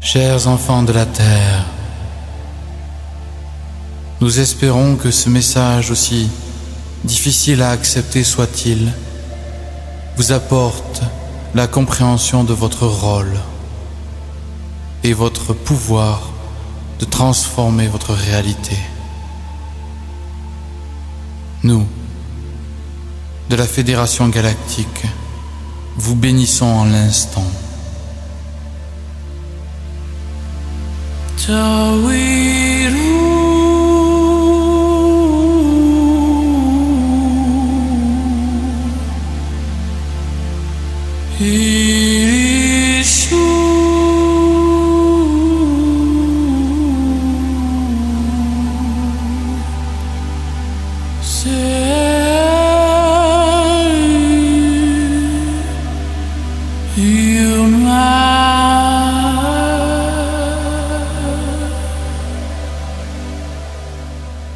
Chers enfants de la terre, nous espérons que ce message, aussi difficile à accepter soit-il, vous apporte la compréhension de votre rôle et votre pouvoir de transformer votre réalité. Nous, de la Fédération Galactique, vous bénissons en l'instant.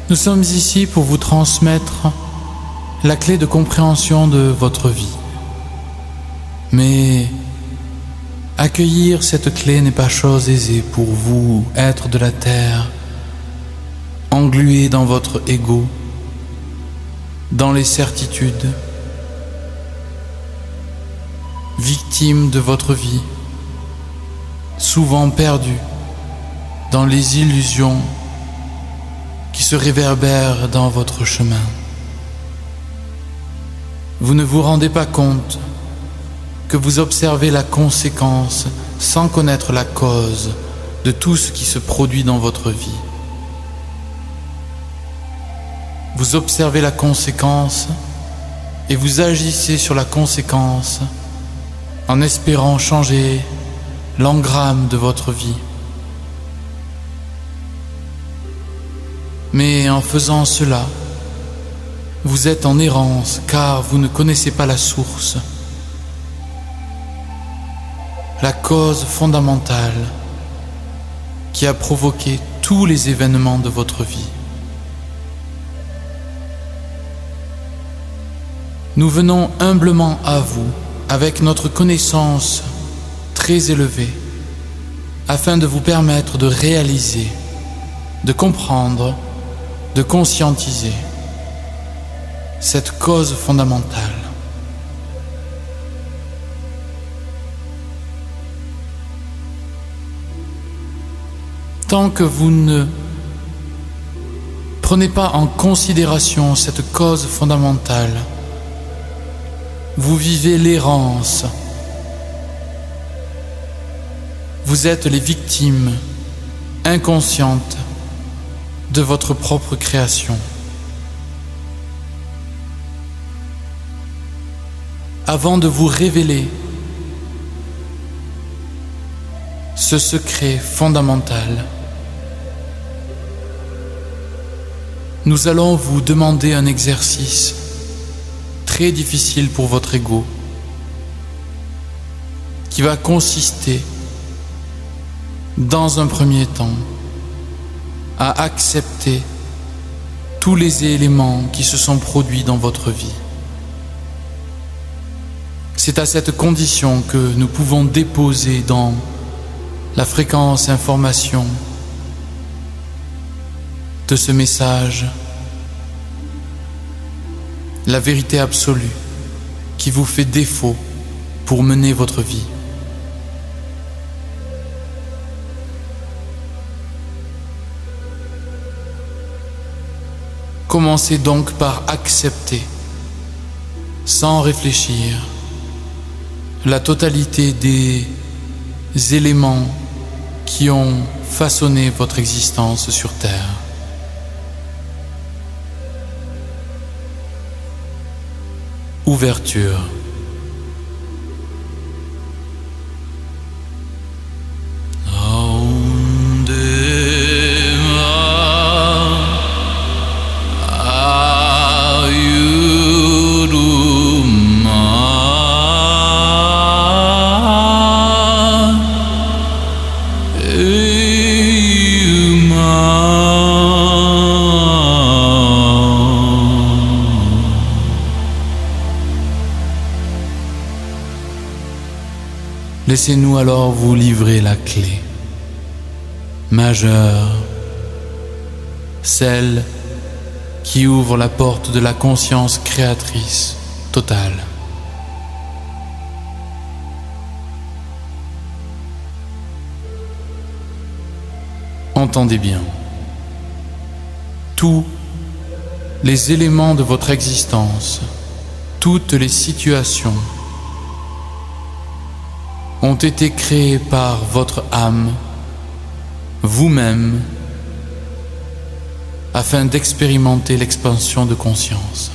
Nous sommes ici pour vous transmettre la clé de compréhension de votre vie. Mais accueillir cette clé n'est pas chose aisée pour vous, êtres de la terre, englués dans votre ego, dans les certitudes, victimes de votre vie, souvent perdus dans les illusions qui se réverbèrent dans votre chemin. Vous ne vous rendez pas compte que vous observez la conséquence sans connaître la cause de tout ce qui se produit dans votre vie. Vous observez la conséquence et vous agissez sur la conséquence en espérant changer l'engramme de votre vie. Mais en faisant cela, vous êtes en errance car vous ne connaissez pas la source, la cause fondamentale qui a provoqué tous les événements de votre vie. Nous venons humblement à vous avec notre connaissance très élevée afin de vous permettre de réaliser, de comprendre, de conscientiser cette cause fondamentale. Tant que vous ne prenez pas en considération cette cause fondamentale, vous vivez l'errance. Vous êtes les victimes inconscientes de votre propre création. Avant de vous révéler ce secret fondamental, nous allons vous demander un exercice très difficile pour votre ego, qui va consister, dans un premier temps, à accepter tous les éléments qui se sont produits dans votre vie. C'est à cette condition que nous pouvons déposer dans la fréquence information de ce message la vérité absolue qui vous fait défaut pour mener votre vie. Commencez donc par accepter, sans réfléchir, la totalité des éléments qui ont façonné votre existence sur Terre. Ouverture. Laissez-nous alors vous livrer la clé. majeure, celle qui ouvre la porte de la conscience créatrice totale. Entendez bien, tous les éléments de votre existence, toutes les situations ont été créés par votre âme, vous-même, afin d'expérimenter l'expansion de conscience.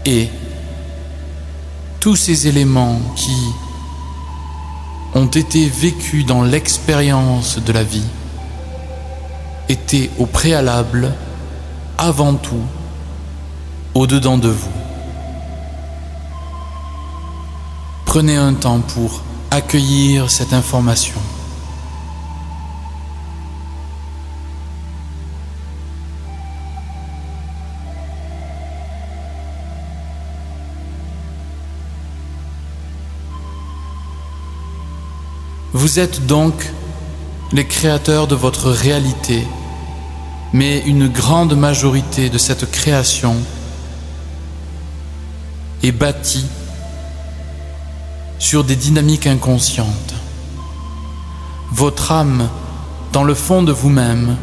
Et tous ces éléments qui ont été vécus dans l'expérience de la vie étaient au préalable, avant tout, au-dedans de vous. Prenez un temps pour accueillir cette information. Vous êtes donc les créateurs de votre réalité, mais une grande majorité de cette création est bâtie sur des dynamiques inconscientes. Votre âme, dans le fond de vous-même,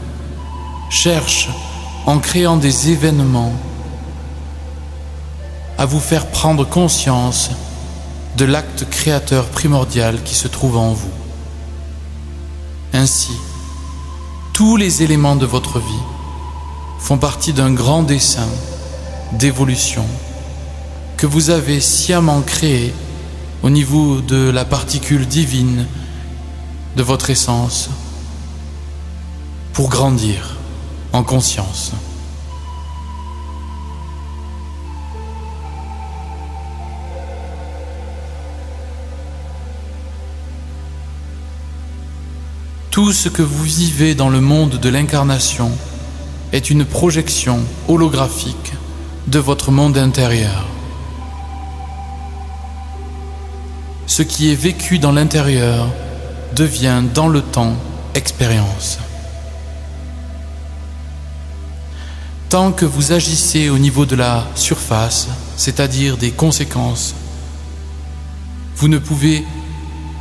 cherche, en créant des événements, à vous faire prendre conscience de l'acte créateur primordial qui se trouve en vous. Ainsi, tous les éléments de votre vie font partie d'un grand dessein d'évolution que vous avez sciemment créé au niveau de la particule divine de votre essence pour grandir en conscience. Tout ce que vous vivez dans le monde de l'incarnation est une projection holographique de votre monde intérieur. Ce qui est vécu dans l'intérieur devient dans le temps expérience. Tant que vous agissez au niveau de la surface, c'est-à-dire des conséquences, vous ne pouvez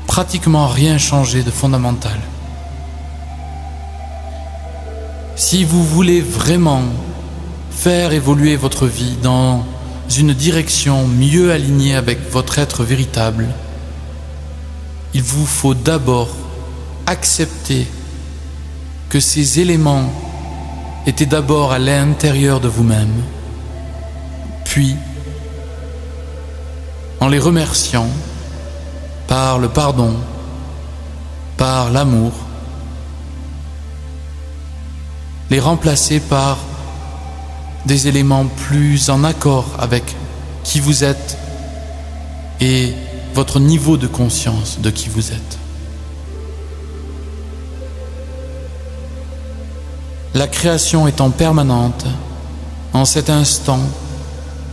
pratiquement rien changer de fondamental. Si vous voulez vraiment faire évoluer votre vie dans une direction mieux alignée avec votre être véritable, il vous faut d'abord accepter que ces éléments étaient d'abord à l'intérieur de vous-même, puis, en les remerciant par le pardon, par l'amour, les remplacer par des éléments plus en accord avec qui vous êtes et votre niveau de conscience de qui vous êtes. La création étant permanente, en cet instant,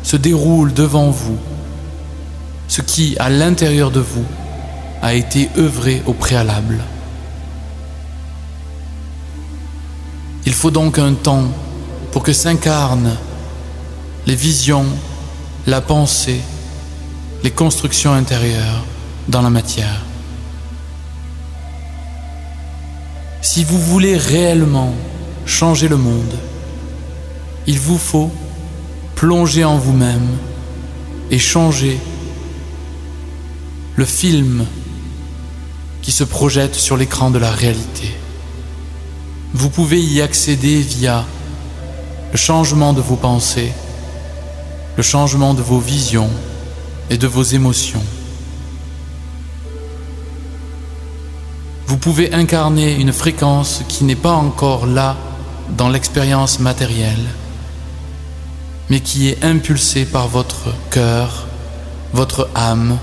se déroule devant vous ce qui, à l'intérieur de vous, a été œuvré au préalable. Il faut donc un temps pour que s'incarnent les visions, la pensée, les constructions intérieures dans la matière. Si vous voulez réellement changer le monde, il vous faut plonger en vous-même et changer le film qui se projette sur l'écran de la réalité. Vous pouvez y accéder via le changement de vos pensées, le changement de vos visions et de vos émotions. Vous pouvez incarner une fréquence qui n'est pas encore là dans l'expérience matérielle, mais qui est impulsée par votre cœur, votre âme,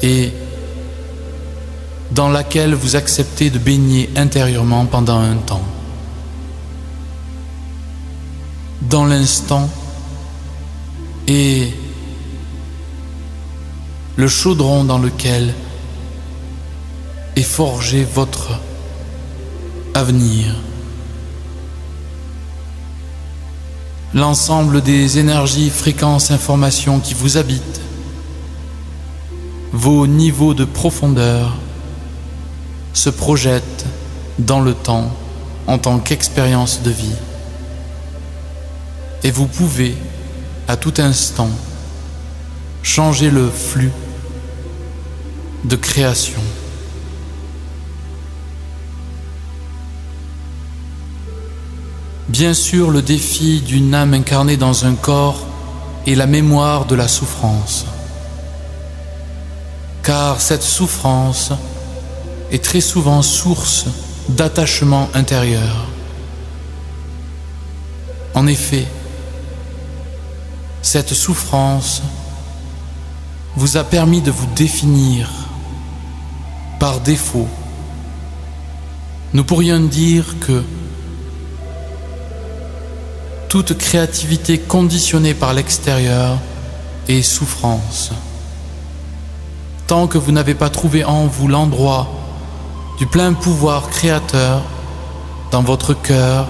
et dans laquelle vous acceptez de baigner intérieurement pendant un temps. Dans l'instant et le chaudron dans lequel et forger votre avenir. L'ensemble des énergies, fréquences, informations qui vous habitent, vos niveaux de profondeur se projettent dans le temps en tant qu'expérience de vie. Et vous pouvez, à tout instant, changer le flux de création. Bien sûr, le défi d'une âme incarnée dans un corps est la mémoire de la souffrance. Car cette souffrance est très souvent source d'attachement intérieur. En effet, cette souffrance vous a permis de vous définir par défaut. Nous pourrions dire que toute créativité conditionnée par l'extérieur est souffrance. Tant que vous n'avez pas trouvé en vous l'endroit du plein pouvoir créateur, dans votre cœur,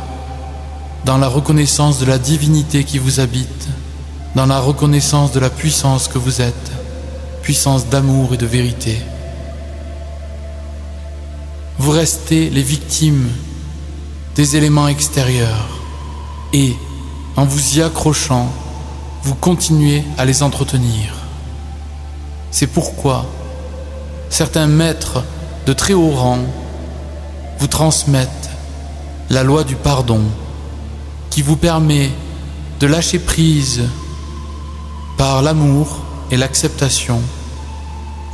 dans la reconnaissance de la divinité qui vous habite, dans la reconnaissance de la puissance que vous êtes, puissance d'amour et de vérité, vous restez les victimes des éléments extérieurs et, en vous y accrochant, vous continuez à les entretenir. C'est pourquoi certains maîtres de très haut rang vous transmettent la loi du pardon qui vous permet de lâcher prise par l'amour et l'acceptation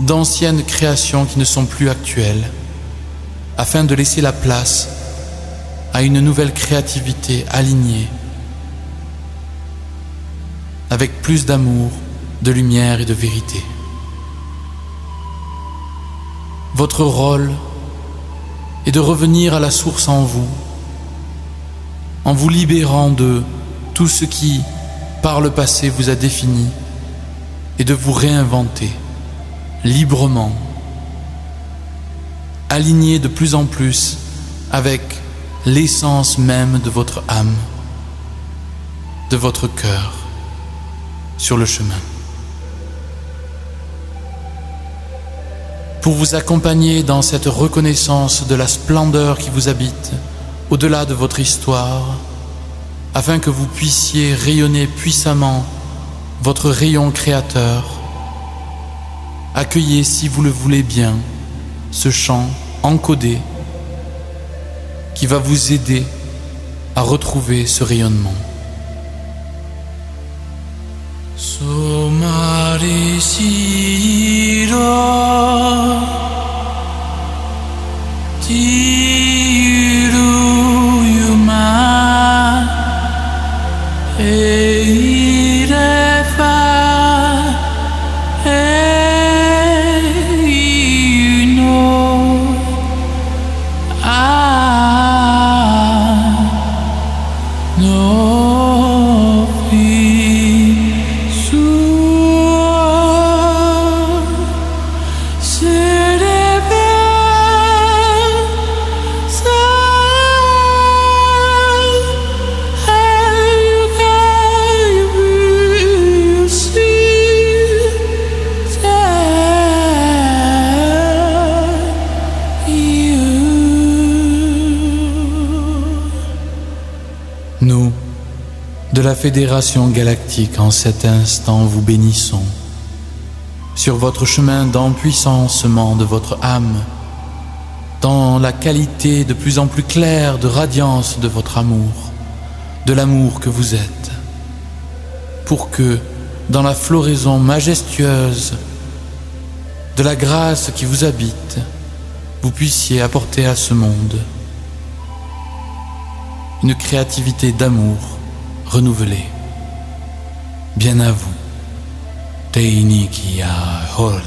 d'anciennes créations qui ne sont plus actuelles, afin de laisser la place à une nouvelle créativité alignée, avec plus d'amour, de lumière et de vérité. Votre rôle est de revenir à la source en vous libérant de tout ce qui, par le passé, vous a défini, et de vous réinventer librement, aligné de plus en plus avec l'essence même de votre âme, de votre cœur, sur le chemin. Pour vous accompagner dans cette reconnaissance de la splendeur qui vous habite, au-delà de votre histoire, afin que vous puissiez rayonner puissamment votre rayon créateur, accueillez, si vous le voulez bien, ce chant encodé qui va vous aider à retrouver ce rayonnement. Nous, de la Fédération Galactique, en cet instant vous bénissons sur votre chemin d'empuissancement de votre âme, dans la qualité de plus en plus claire de radiance de votre amour, de l'amour que vous êtes, pour que, dans la floraison majestueuse de la grâce qui vous habite, vous puissiez apporter à ce monde une créativité d'amour renouvelée. Bien à vous. Teinikia Hol.